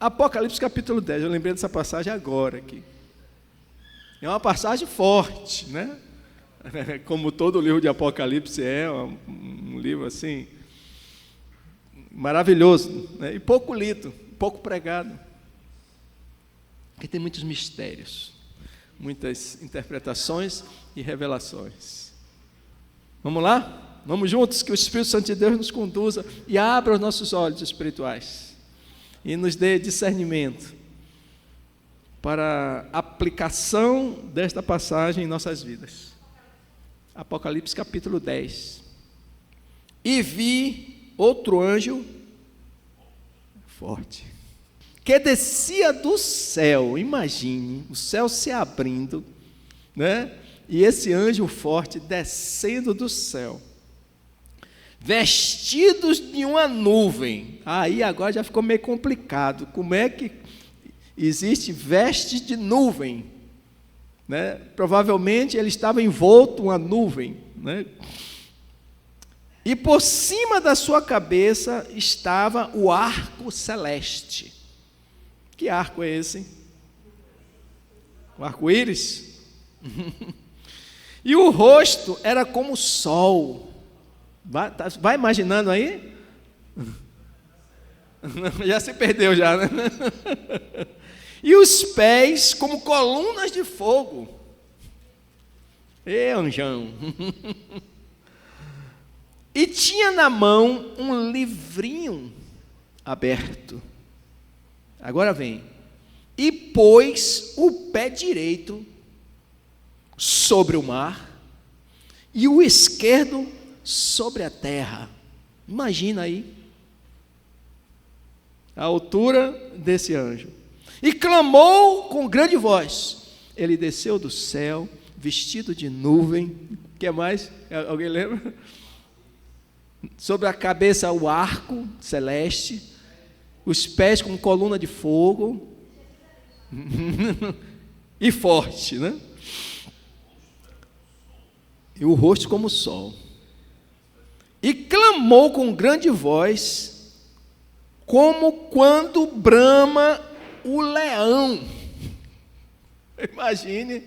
Apocalipse capítulo 10, eu lembrei dessa passagem agora aqui. É uma passagem forte, né? Como todo livro de Apocalipse é um livro assim, maravilhoso, né? E pouco lido, pouco pregado. Porque tem muitos mistérios, muitas interpretações e revelações. Vamos lá? Vamos juntos, que o Espírito Santo de Deus nos conduza e abra os nossos olhos espirituais e nos dê discernimento para a aplicação desta passagem em nossas vidas. Apocalipse capítulo 10. E vi outro anjo forte, que descia do céu. Imagine, o céu se abrindo, né? E esse anjo forte descendo do céu, vestidos de uma nuvem. Aí agora já ficou meio complicado. Como é que existe veste de nuvem, né? Provavelmente ele estava envolto em uma nuvem, né? E por cima da sua cabeça estava o arco celeste. Que arco é esse? O arco-íris? E o rosto era como o sol. Vai imaginando aí? Já se perdeu já, né? E os pés como colunas de fogo. Anjão. E tinha na mão um livrinho aberto. Agora vem. E pôs o pé direito sobre o mar e o esquerdo sobre a terra. Imagina aí a altura desse anjo. E clamou com grande voz. Ele desceu do céu, vestido de nuvem. O que mais? Alguém lembra? Sobre a cabeça o arco celeste, os pés com coluna de fogo, e forte, né? E o rosto como o sol. E clamou com grande voz, como quando brama o leão. Imagine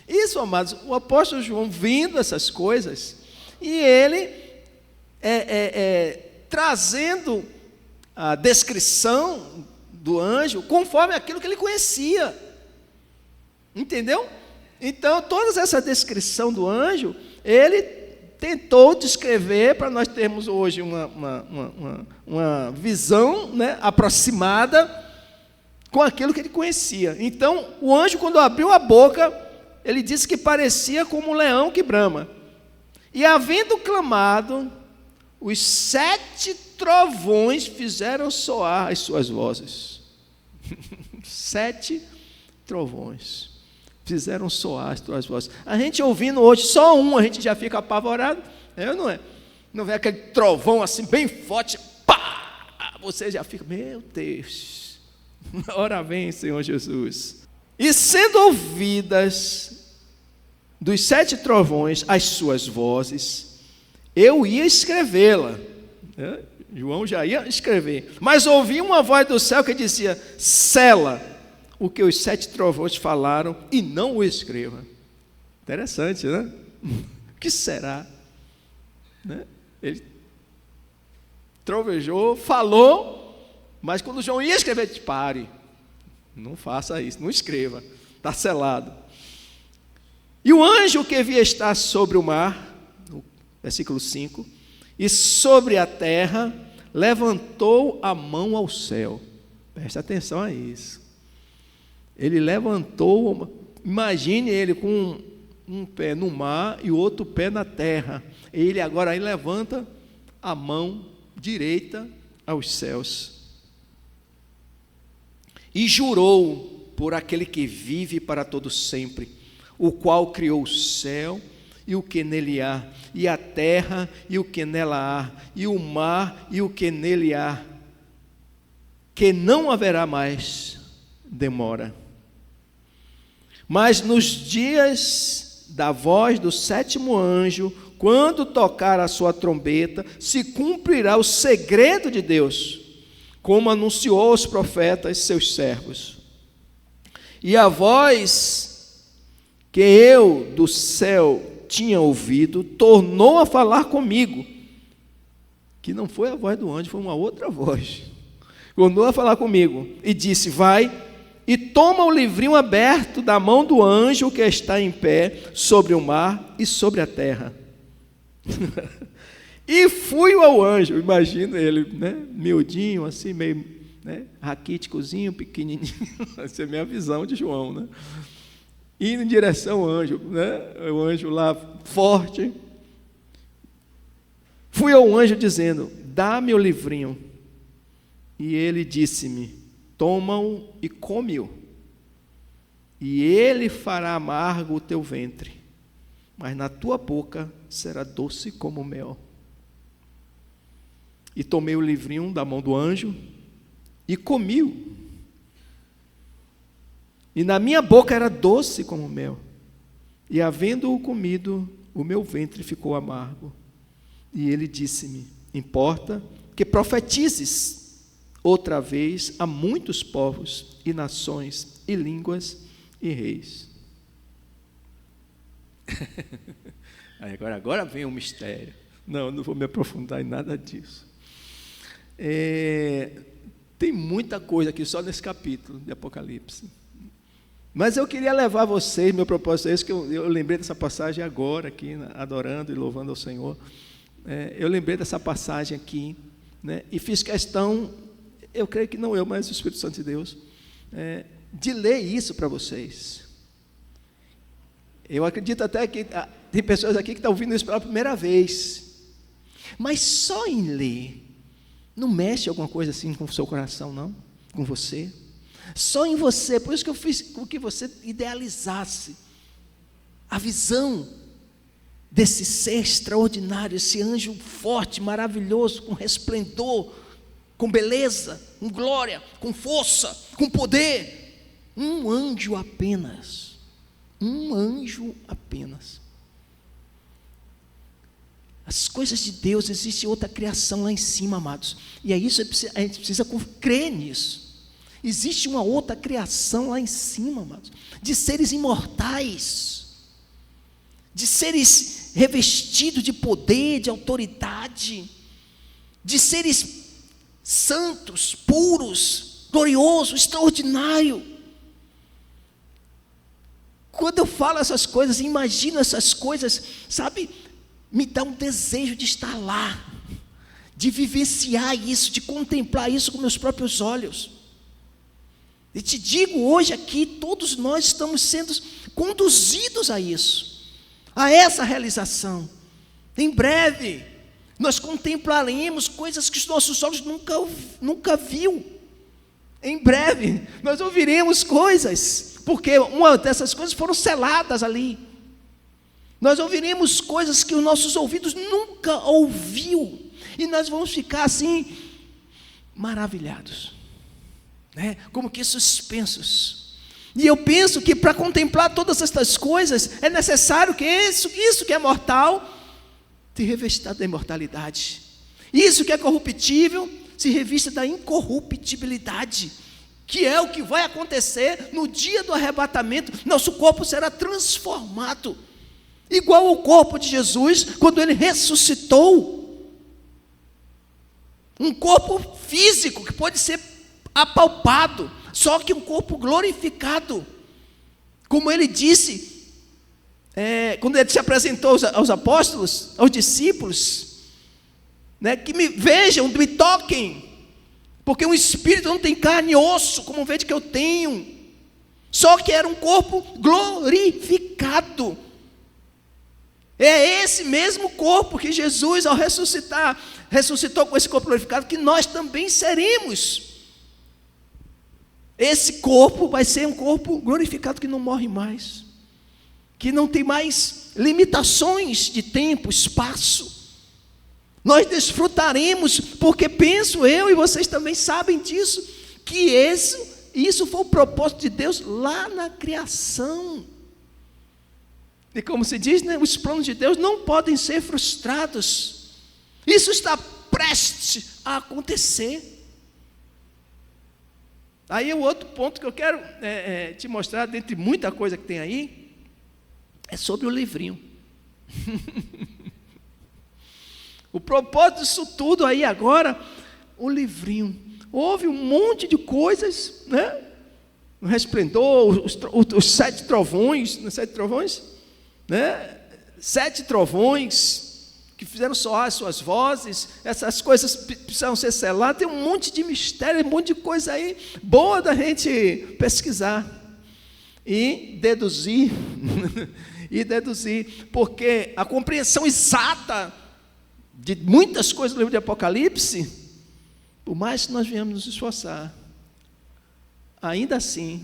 isso, amados. O apóstolo João vindo essas coisas, e ele trazendo a descrição do anjo conforme aquilo que ele conhecia. Entendeu? Então, toda essa descrição do anjo, ele tentou descrever para nós termos hoje uma visão, né, aproximada com aquilo que ele conhecia. Então, o anjo, quando abriu a boca, ele disse que parecia como um leão que brama. E havendo clamado, os 7 trovões fizeram soar as suas vozes. 7 trovões fizeram soar as suas vozes. A gente ouvindo hoje só um, a gente já fica apavorado. Não é? Não vê aquele trovão assim bem forte, pá! Você já fica, meu Deus. Ora vem, Senhor Jesus. E sendo ouvidas dos 7 trovões as suas vozes, eu ia escrevê-la. João já ia escrever. Mas ouvi uma voz do céu que dizia: sela o que os 7 trovões falaram e não o escreva. Interessante, né? O que será? Né? Ele trovejou, falou, mas quando João ia escrever, disse: pare, não faça isso, não escreva, está selado. E o anjo que via estar sobre o mar, versículo 5, e sobre a terra, levantou a mão ao céu. Presta atenção a isso. Ele levantou, imagine ele com um pé no mar e o outro pé na terra. Ele agora aí levanta a mão direita aos céus. E jurou por aquele que vive para todo sempre, o qual criou o céu e o que nele há, e a terra e o que nela há, e o mar e o que nele há, que não haverá mais demora. Mas nos dias da voz do 7º anjo, quando tocar a sua trombeta, se cumprirá o segredo de Deus, como anunciou aos profetas seus servos. E a voz que eu do céu tinha ouvido tornou a falar comigo, que não foi a voz do anjo, foi uma outra voz. Tornou a falar comigo e disse: vai e toma o livrinho aberto da mão do anjo que está em pé sobre o mar e sobre a terra. E fui ao anjo, imagina ele, né, miudinho, assim, meio, né, raquíticozinho, pequenininho. Essa é a minha visão de João, né? Indo em direção ao anjo, né? O anjo lá forte. Fui ao anjo dizendo: dá-me o livrinho. E ele disse-me: toma-o e come-o, e ele fará amargo o teu ventre, mas na tua boca será doce como mel. E tomei o livrinho da mão do anjo e comi-o. E na minha boca era doce como mel. E havendo-o comido, o meu ventre ficou amargo. E ele disse-me: importa que profetizes outra vez a muitos povos e nações e línguas e reis. Agora vem o mistério. Não vou me aprofundar em nada disso. Tem muita coisa aqui só nesse capítulo de Apocalipse. Mas eu queria levar vocês, meu propósito é esse, que eu lembrei dessa passagem agora aqui, adorando e louvando ao Senhor. Eu lembrei dessa passagem aqui, né, e fiz questão, eu creio que não eu, mas o Espírito Santo de Deus, de ler isso para vocês. Eu acredito até que tem pessoas aqui que estão ouvindo isso pela primeira vez, mas só em ler, não mexe alguma coisa assim com o seu coração, não? Com você? Só em você, por isso que eu fiz com que você idealizasse a visão desse ser extraordinário, esse anjo forte, maravilhoso, com resplendor, com beleza, com glória, com força, com poder. Um anjo apenas. Um anjo apenas. As coisas de Deus, existe outra criação lá em cima, amados. E é isso, a gente precisa crer nisso. Existe uma outra criação lá em cima, amados, de seres imortais, de seres revestidos de poder, de autoridade, de seres santos, puros, gloriosos, extraordinários. Quando eu falo essas coisas, imagino essas coisas, sabe, me dá um desejo de estar lá, de vivenciar isso, de contemplar isso com meus próprios olhos. E te digo hoje aqui, todos nós estamos sendo conduzidos a isso, a essa realização. Em breve, nós contemplaremos coisas que os nossos olhos nunca viu. Em breve, nós ouviremos coisas, porque uma dessas coisas foram seladas ali. Nós ouviremos coisas que os nossos ouvidos nunca ouviu, e nós vamos ficar assim, maravilhados, né? Como que suspensos. E eu penso que para contemplar todas estas coisas, é necessário que isso que é mortal, se revista da imortalidade. Isso que é corruptível, se revista da incorruptibilidade, que é o que vai acontecer no dia do arrebatamento. Nosso corpo será transformado, igual ao corpo de Jesus, quando ele ressuscitou. Um corpo físico, que pode ser apalpado, só que um corpo glorificado. Como ele disse, quando ele se apresentou aos apóstolos, aos discípulos, né, que me vejam, me toquem, porque um espírito não tem carne e osso, como vede que eu tenho. Só que era um corpo glorificado. É esse mesmo corpo que Jesus, ao ressuscitar, ressuscitou com esse corpo glorificado, que nós também seremos. Esse corpo vai ser um corpo glorificado que não morre mais, que não tem mais limitações de tempo, espaço. Nós desfrutaremos, porque penso eu e vocês também sabem disso, que isso foi o propósito de Deus lá na criação. E como se diz, né, os planos de Deus não podem ser frustrados. Isso está prestes a acontecer. Aí o outro ponto que eu quero te mostrar, dentre muita coisa que tem aí, é sobre o livrinho. O propósito disso tudo aí agora, o livrinho. Houve um monte de coisas, né? O resplendor, os 7 trovões, né? 7 trovões que fizeram soar as suas vozes, essas coisas precisaram ser seladas. Tem um monte de mistério, um monte de coisa aí boa da gente pesquisar e deduzir, porque a compreensão exata de muitas coisas do livro de Apocalipse, por mais que nós venhamos nos esforçar, ainda assim,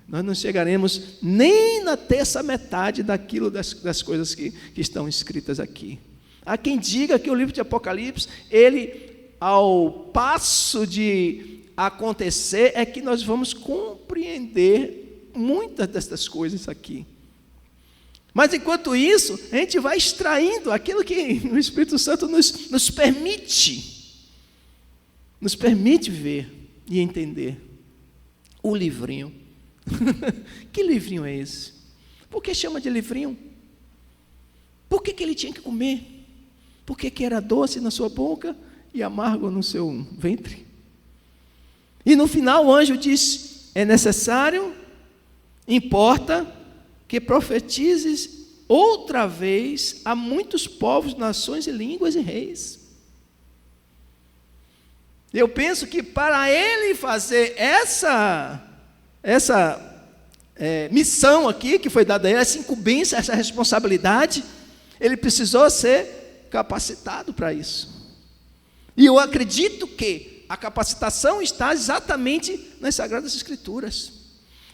nós não chegaremos nem na terça metade daquilo das coisas que estão escritas aqui. Há quem diga que o livro de Apocalipse, ele, ao passo de acontecer, é que nós vamos compreender muitas dessas coisas aqui. Mas enquanto isso, a gente vai extraindo aquilo que o Espírito Santo nos permite ver e entender. O livrinho. Que livrinho é esse? Por que chama de livrinho? Por que ele tinha que comer? Por que era doce na sua boca e amargo no seu ventre? E no final o anjo diz: é necessário, importa que profetizes outra vez a muitos povos, nações e línguas e reis. Eu penso que para ele fazer essa missão aqui, que foi dada a ele, essa incumbência, essa responsabilidade, ele precisou ser capacitado para isso. E eu acredito que a capacitação está exatamente nas Sagradas Escrituras.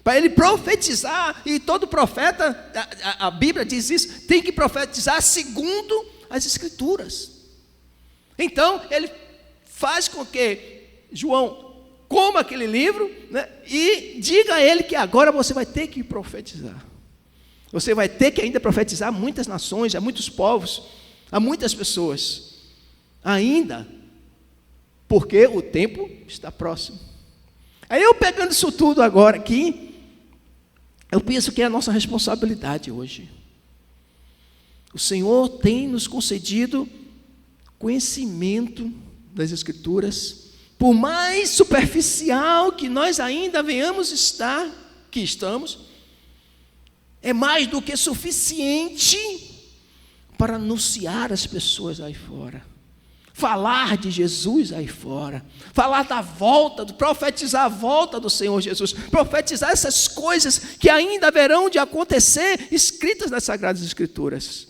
Para ele profetizar, e todo profeta, a Bíblia diz isso, tem que profetizar segundo as Escrituras. Então, ele faz com que João coma aquele livro, né, e diga a ele que agora você vai ter que profetizar. Você vai ter que ainda profetizar a muitas nações, a muitos povos, a muitas pessoas. Ainda, porque o tempo está próximo. Aí eu pegando isso tudo agora aqui, eu penso que é a nossa responsabilidade hoje. O Senhor tem nos concedido conhecimento das Escrituras, por mais superficial que nós ainda venhamos estar, que estamos, é mais do que suficiente para anunciar às pessoas aí fora, falar de Jesus aí fora, falar da volta, profetizar a volta do Senhor Jesus, profetizar essas coisas que ainda haverão de acontecer, escritas nas Sagradas Escrituras.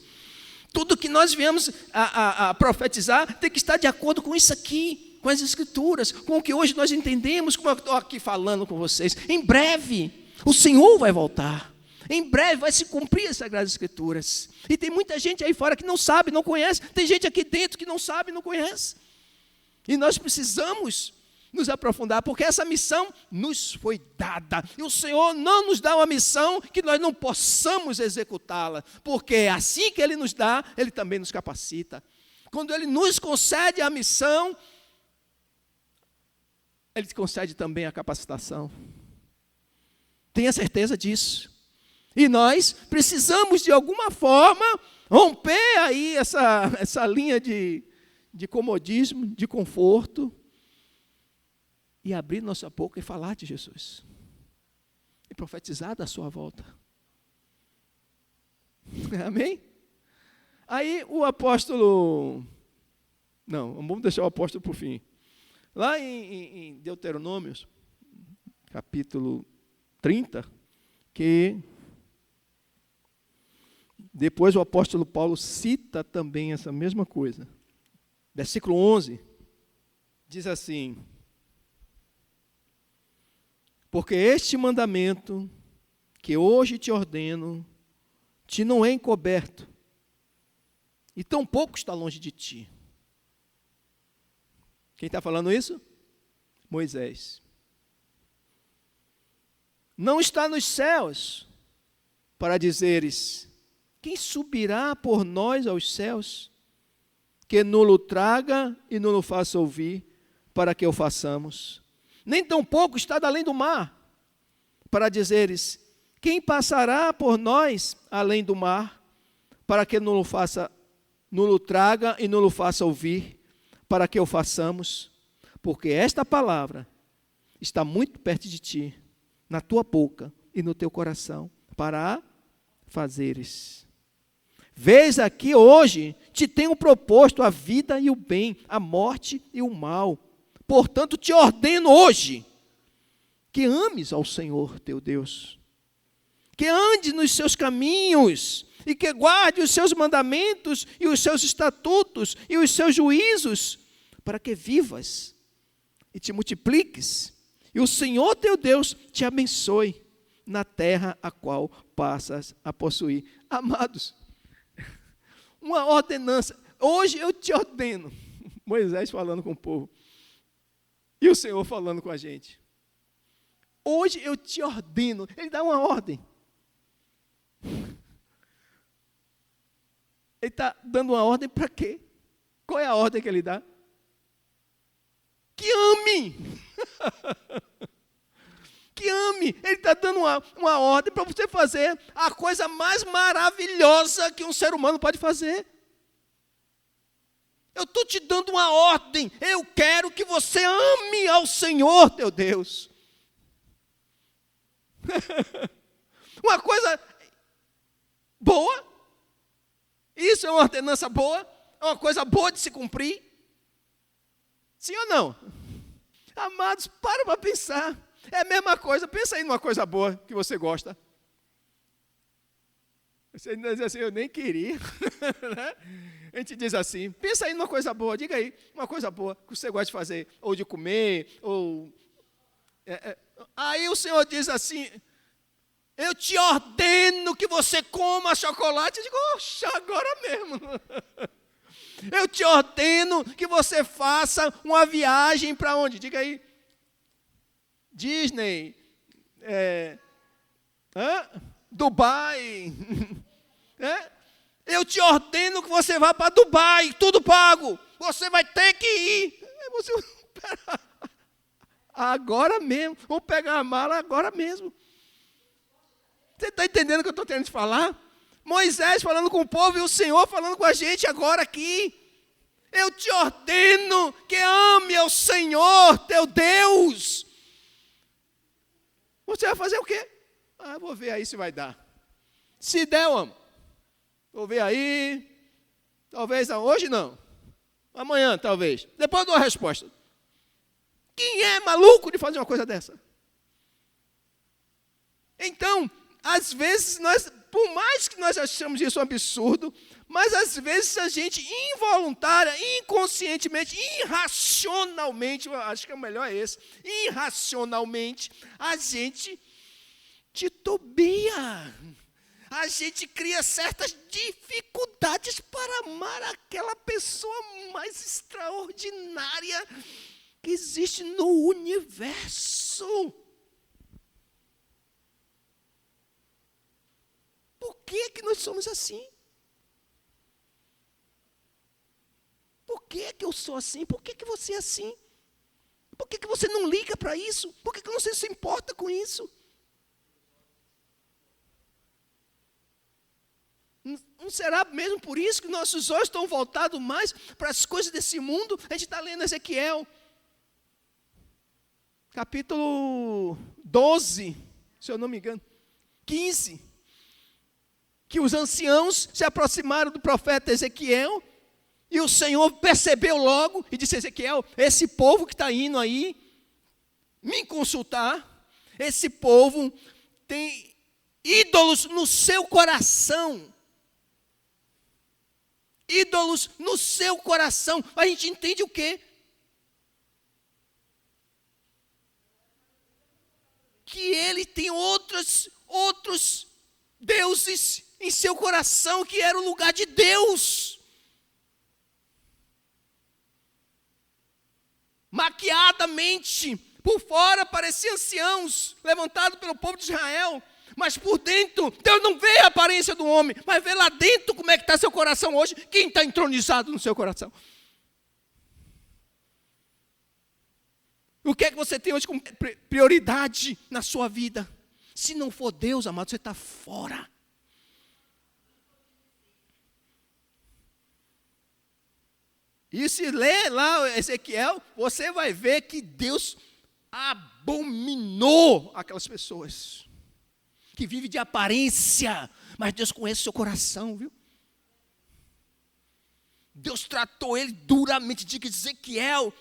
Tudo que nós viemos a profetizar tem que estar de acordo com isso aqui, com as Escrituras, com o que hoje nós entendemos, como eu estou aqui falando com vocês. Em breve, o Senhor vai voltar. Em breve vai se cumprir as Sagradas Escrituras. E tem muita gente aí fora que não sabe, não conhece. Tem gente aqui dentro que não sabe, não conhece. E nós precisamos nos aprofundar, porque essa missão nos foi dada. E o Senhor não nos dá uma missão que nós não possamos executá-la. Porque assim que Ele nos dá, Ele também nos capacita. Quando Ele nos concede a missão, Ele concede também a capacitação. Tenha certeza disso. E nós precisamos, de alguma forma, romper aí essa linha de comodismo, de conforto, e abrir nossa boca e falar de Jesus. E profetizar da sua volta. Amém? Aí o apóstolo... Não, vamos deixar o apóstolo para o fim. Lá em Deuteronômios, capítulo 30, que depois o apóstolo Paulo cita também essa mesma coisa. Versículo 11, diz assim: porque este mandamento que hoje te ordeno, te não é encoberto, e tampouco está longe de ti. Quem está falando isso? Moisés. Não está nos céus, para dizeres: quem subirá por nós aos céus, que nulo traga e nulo faça ouvir, para que o façamos. nem tampouco estado além do mar, para dizeres, quem passará por nós além do mar, para que não o traga e não o faça ouvir, para que o façamos, porque esta palavra está muito perto de ti, na tua boca e no teu coração, para fazeres. Vês aqui hoje, te tenho proposto a vida e o bem, a morte e o mal. Portanto, te ordeno hoje, que ames ao Senhor teu Deus, que andes nos seus caminhos, e que guarde os seus mandamentos, e os seus estatutos, e os seus juízos, para que vivas, e te multipliques, e o Senhor teu Deus te abençoe, na terra a qual passas a possuir. Amados, uma ordenança, hoje eu te ordeno, Moisés falando com o povo, e o Senhor falando com a gente, hoje eu te ordeno, ele dá uma ordem, ele está dando uma ordem para quê? Qual é a ordem que ele dá? Que ame, que ame, ele está dando uma ordem para você fazer a coisa mais maravilhosa que um ser humano pode fazer. Eu estou te dando uma ordem, eu quero que você ame ao Senhor teu Deus. Uma coisa boa, isso é uma ordenança boa, é uma coisa boa de se cumprir. Sim ou não? Amados, para pensar. É a mesma coisa, pensa aí numa coisa boa que você gosta. Você diz assim, eu nem queria. A gente diz assim, pensa aí numa coisa boa, diga aí, uma coisa boa que você gosta de fazer, ou de comer, ou... Aí o Senhor diz assim, eu te ordeno que você coma chocolate. Eu digo, oxa, agora mesmo. Eu te ordeno que você faça uma viagem para onde? Diga aí. Disney, Dubai. Eu te ordeno que você vá para Dubai, tudo pago. Você vai ter que ir. Agora mesmo. Vou pegar a mala agora mesmo. Você está entendendo o que eu estou tentando te falar? Moisés falando com o povo e o Senhor falando com a gente agora aqui. Eu te ordeno que ame ao Senhor teu Deus. Você vai fazer o quê? Vou ver aí se vai dar. Se der, eu amo. Vou ver aí. Talvez hoje não. Amanhã, talvez. Depois eu dou a resposta. Quem é maluco de fazer uma coisa dessa? Então, às vezes, por mais que nós achamos isso um absurdo, mas às vezes a gente involuntária, inconscientemente, irracionalmente, eu acho que o melhor é esse, irracionalmente, a gente titubeia. A gente cria certas dificuldades para amar aquela pessoa mais extraordinária que existe no universo. Por que nós somos assim? Por que eu sou assim? Por que você é assim? Por que você não liga para isso? Por que você se importa com isso? Não será mesmo por isso que nossos olhos estão voltados mais para as coisas desse mundo? A gente está lendo Ezequiel, capítulo 12, se eu não me engano, 15, que os anciãos se aproximaram do profeta Ezequiel, e o Senhor percebeu logo, e disse, Ezequiel, esse povo que está indo aí, me consultar, esse povo tem ídolos no seu coração, ídolos no seu coração. A gente entende o quê? Que ele tem outros deuses em seu coração, que era o lugar de Deus. Maquiadamente, por fora pareciam anciãos, levantados pelo povo de Israel, mas por dentro, Deus não vê a aparência do homem, mas vê lá dentro como é que está seu coração hoje, quem está entronizado no seu coração. O que é que você tem hoje como prioridade na sua vida? Se não for Deus, amado, você está fora. E se ler lá Ezequiel, você vai ver que Deus abominou aquelas pessoas que vivem de aparência, mas Deus conhece o seu coração, viu? Deus tratou ele duramente, de Ezequiel,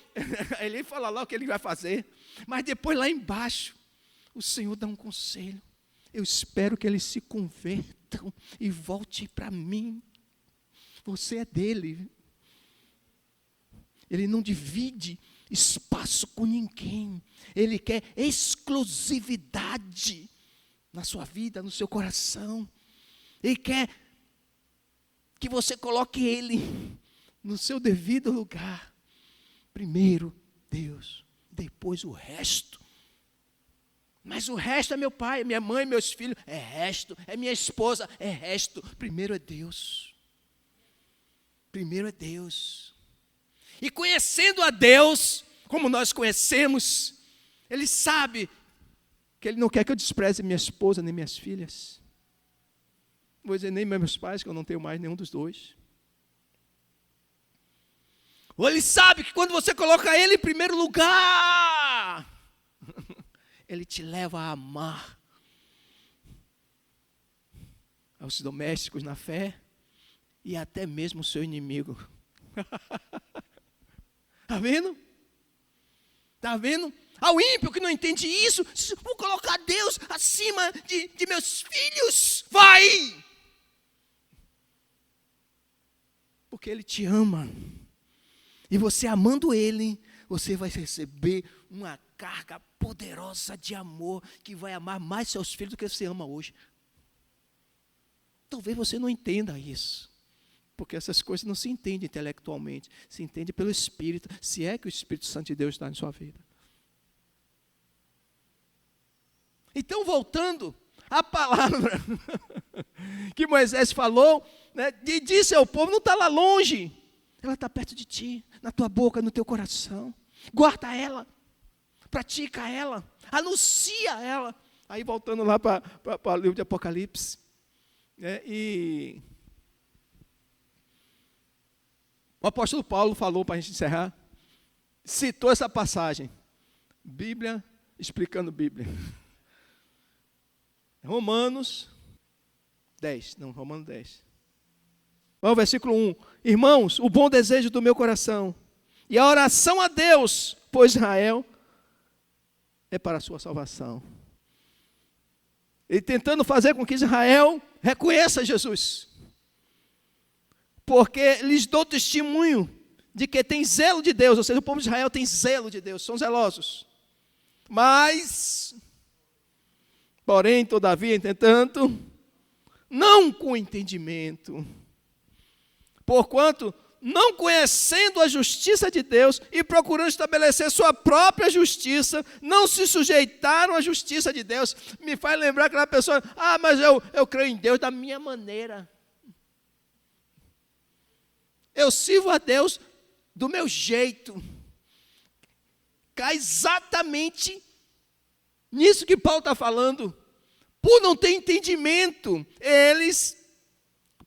ele fala lá o que ele vai fazer, mas depois lá embaixo, o Senhor dá um conselho, eu espero que eles se convertam e voltem para mim, você é dele, ele não divide espaço com ninguém, ele quer exclusividade na sua vida, no seu coração, ele quer que você coloque ele no seu devido lugar. Primeiro Deus, depois o resto. Mas o resto é meu pai, é minha mãe, meus filhos, é resto, é minha esposa, é resto. Primeiro é Deus. Primeiro é Deus. E conhecendo a Deus, como nós conhecemos, Ele sabe que Ele não quer que eu despreze minha esposa nem minhas filhas. Não vou dizer nem meus pais, que eu não tenho mais nenhum dos dois. Ou Ele sabe que quando você coloca Ele em primeiro lugar, Ele te leva a amar aos domésticos na fé e até mesmo o seu inimigo. Está vendo? Está vendo? Ao ímpio que não entende isso, vou colocar Deus acima de meus filhos. Vai! Porque Ele te ama. E você amando Ele, você vai receber uma carga poderosa de amor, que vai amar mais seus filhos do que você ama hoje. Talvez você não entenda isso, porque essas coisas não se entendem intelectualmente, se entende pelo Espírito, se é que o Espírito Santo de Deus está em sua vida. Então, voltando à palavra que Moisés falou, né, disse ao povo, não está lá longe, ela está perto de ti, na tua boca, no teu coração. Guarda ela, pratica ela, anuncia ela. Aí voltando lá para o livro de Apocalipse, né, e o apóstolo Paulo falou, para a gente encerrar, citou essa passagem, Bíblia explicando Bíblia. Romanos 10. Vamos ao versículo 1. Irmãos, o bom desejo do meu coração e a oração a Deus por Israel é para a sua salvação. Ele tentando fazer com que Israel reconheça Jesus. Porque lhes dou testemunho de que tem zelo de Deus, ou seja, o povo de Israel tem zelo de Deus, são zelosos. Mas, porém, todavia, entretanto, não com entendimento, porquanto, não conhecendo a justiça de Deus e procurando estabelecer sua própria justiça, não se sujeitaram à justiça de Deus. Me faz lembrar aquela pessoa, mas eu creio em Deus da minha maneira. Eu sirvo a Deus do meu jeito. Cai exatamente nisso que Paulo está falando. Por não ter entendimento, eles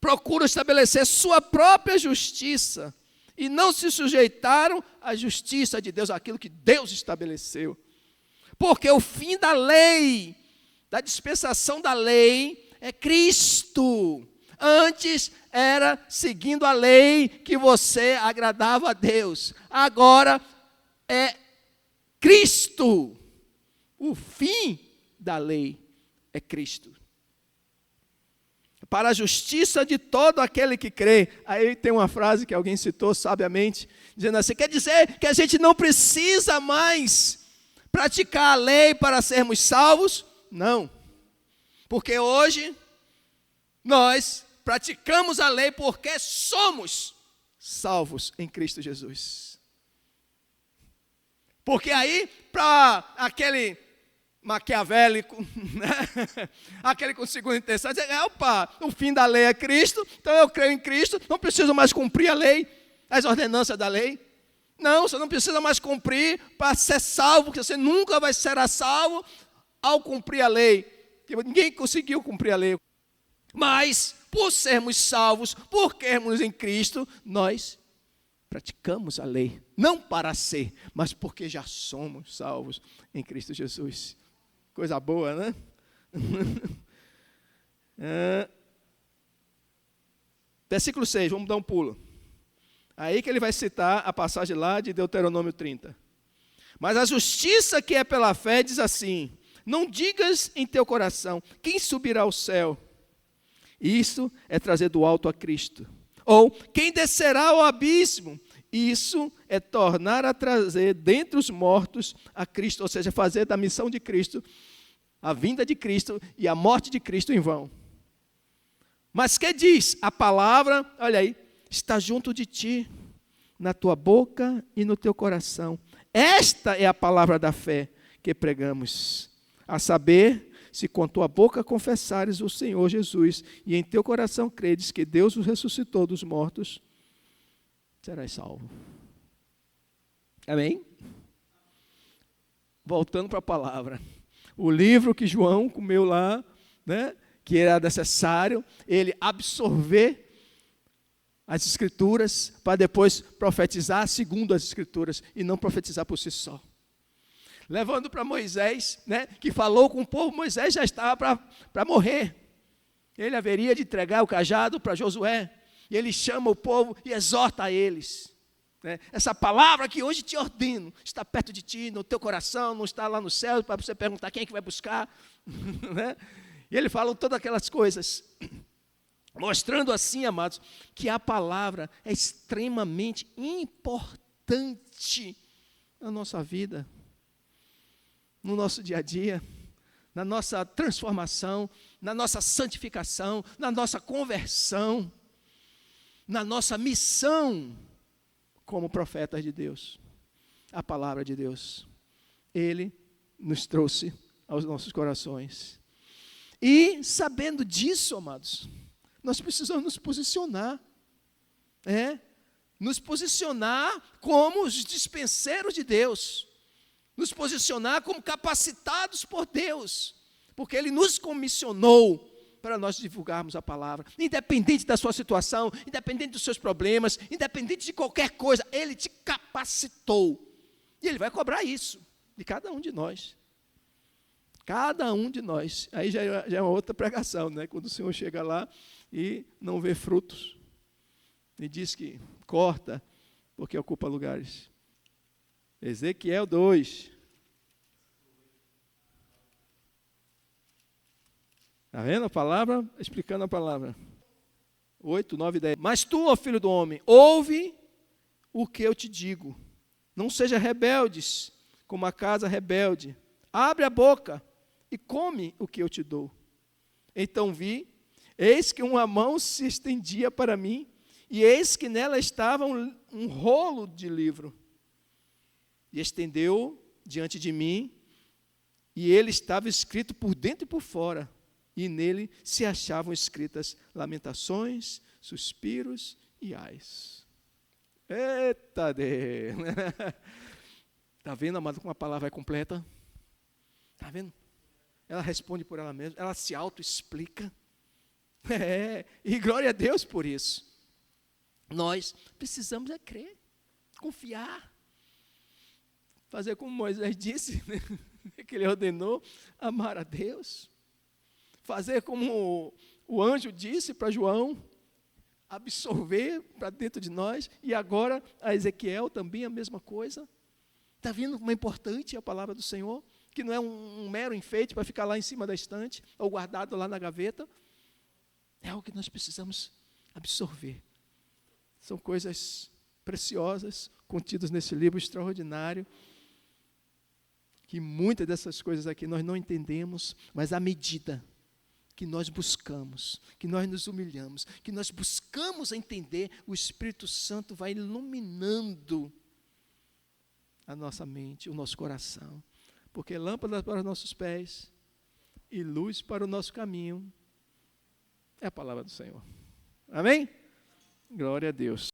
procuram estabelecer sua própria justiça e não se sujeitaram à justiça de Deus, aquilo que Deus estabeleceu. Porque o fim da lei, da dispensação da lei, é Cristo. Antes era seguindo a lei que você agradava a Deus. Agora é Cristo. O fim da lei é Cristo. Para a justiça de todo aquele que crê. Aí tem uma frase que alguém citou sabiamente, dizendo assim, quer dizer que a gente não precisa mais praticar a lei para sermos salvos? Não. Porque hoje nós praticamos a lei porque somos salvos em Cristo Jesus. Porque aí, para aquele maquiavélico, né? Aquele com segunda intenção, dizer, opa, o fim da lei é Cristo, então eu creio em Cristo, não preciso mais cumprir a lei, as ordenanças da lei, Não, você não precisa mais cumprir para ser salvo, porque você nunca vai ser salvo ao cumprir a lei. Porque ninguém conseguiu cumprir a lei. Mas, por sermos salvos, por crermos em Cristo, nós praticamos a lei. Não para ser, mas porque já somos salvos em Cristo Jesus. Coisa boa, né? Versículo 6, vamos dar um pulo. Aí que ele vai citar a passagem lá de Deuteronômio 30. Mas a justiça que é pela fé diz assim: não digas em teu coração, quem subirá ao céu? Isso é trazer do alto a Cristo. Ou, quem descerá ao abismo? Isso é tornar a trazer dentre os mortos a Cristo, ou seja, fazer da missão de Cristo, a vinda de Cristo e a morte de Cristo em vão. Mas que diz? A palavra, olha aí, está junto de ti, na tua boca e no teu coração. Esta é a palavra da fé que pregamos, a saber, se com tua boca confessares o Senhor Jesus e em teu coração credes que Deus o ressuscitou dos mortos, serás salvo. Amém? Voltando para a palavra. O livro que João comeu lá, né, que era necessário ele absorver as Escrituras para depois profetizar segundo as Escrituras e não profetizar por si só. Levando para Moisés, né, que falou com o povo, Moisés já estava para morrer. Ele haveria de entregar o cajado para Josué. E ele chama o povo e exorta a eles. Né? Essa palavra que hoje te ordeno, está perto de ti, no teu coração, não está lá no céu, para você perguntar quem é que vai buscar. Né? E ele fala todas aquelas coisas. Mostrando assim, amados, que a palavra é extremamente importante na nossa vida, no nosso dia a dia, na nossa transformação, na nossa santificação, na nossa conversão, na nossa missão como profetas de Deus. A palavra de Deus, Ele nos trouxe aos nossos corações. E sabendo disso, amados, nós precisamos nos posicionar. Nos posicionar como os dispenseiros de Deus. Nos posicionar como capacitados por Deus, porque Ele nos comissionou para nós divulgarmos a palavra, independente da sua situação, independente dos seus problemas, independente de qualquer coisa, Ele te capacitou, e Ele vai cobrar isso de cada um de nós, aí já é uma outra pregação, né? Quando o Senhor chega lá e não vê frutos, e diz que corta, porque ocupa lugares. Ezequiel 2. Está vendo a palavra? Explicando a palavra. 8, 9 e 10. Mas tu, ó filho do homem, ouve o que eu te digo. Não seja rebeldes, como a casa rebelde. Abre a boca e come o que eu te dou. Então vi, eis que uma mão se estendia para mim, e eis que nela estava um rolo de livro. E estendeu diante de mim, e ele estava escrito por dentro e por fora, e nele se achavam escritas lamentações, suspiros e ais. Eita Deus! Está vendo, amado, como a palavra é completa? Está vendo? Ela responde por ela mesma, ela se auto-explica. E glória a Deus por isso. Nós precisamos crer, confiar. Fazer como Moisés disse, né, que ele ordenou, amar a Deus. Fazer como o anjo disse para João, absorver para dentro de nós. E agora a Ezequiel também a mesma coisa. Está vendo como é importante a palavra do Senhor? Que não é um mero enfeite para ficar lá em cima da estante, ou guardado lá na gaveta. É algo que nós precisamos absorver. São coisas preciosas, contidas nesse livro extraordinário, que muitas dessas coisas aqui nós não entendemos, mas à medida que nós buscamos, que nós nos humilhamos, que nós buscamos entender, o Espírito Santo vai iluminando a nossa mente, o nosso coração, porque lâmpada para os nossos pés e luz para o nosso caminho é a palavra do Senhor. Amém? Glória a Deus.